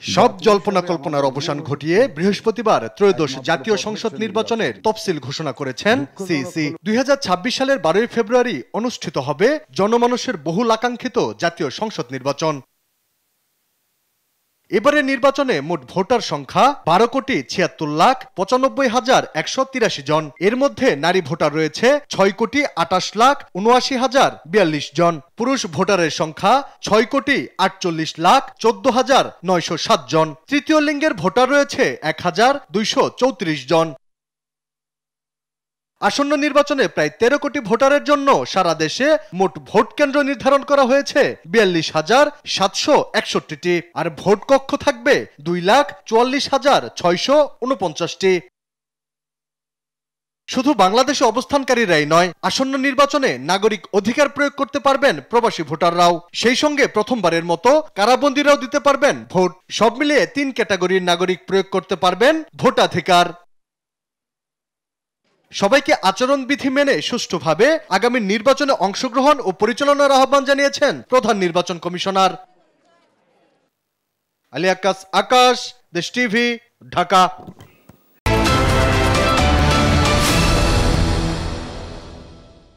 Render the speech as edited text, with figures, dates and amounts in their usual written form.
সব জল্পনা কল্পনার অবসান ঘটিয়ে বৃহস্পতিবার ত্রয়োদশ জাতীয় সংসদ নির্বাচনের তফসিল ঘোষণা করেছেন সিইসি। 2026 সালের 12 ফেব্রুয়ারি অনুষ্ঠিত হবে জনমানুষের বহুল আকাঙ্ক্ষিত জাতীয় সংসদ নির্বাচন। এবারের নির্বাচনে মোট ভোটার সংখ্যা 12,76,95,183 জন। এর মধ্যে নারী ভোটার রয়েছে 6,28,79,042 জন। পুরুষ ভোটারের সংখ্যা 6,48,14,907 জন। তৃতীয় লিঙ্গের ভোটার রয়েছে 1,234 জন। আসন্ন নির্বাচনে প্রায় 13 কোটি ভোটারের জন্য সারা দেশে মোট ভোট কেন্দ্র নির্ধারণ করা হয়েছে 42,761টি, আর ভোট কক্ষ থাকবে 2,44,649টি। শুধু বাংলাদেশে অবস্থানকারীরাই নয়, আসন্ন নির্বাচনে নাগরিক অধিকার প্রয়োগ করতে পারবেন প্রবাসী ভোটাররাও। সেই সঙ্গে প্রথমবারের মতো কারাবন্দীরাও দিতে পারবেন ভোট। সব মিলিয়ে 3 ক্যাটাগরির নাগরিক প্রয়োগ করতে পারবেন ভোটাধিকার। সবাইকে আচরণবিধি মেনে সুষ্ঠুভাবে আগামী নির্বাচনে অংশগ্রহণ ও পরিচালনার আহ্বান জানিয়েছেন প্রধান নির্বাচন কমিশনার। আলী আকাশ, দেশ টিভি, ঢাকা।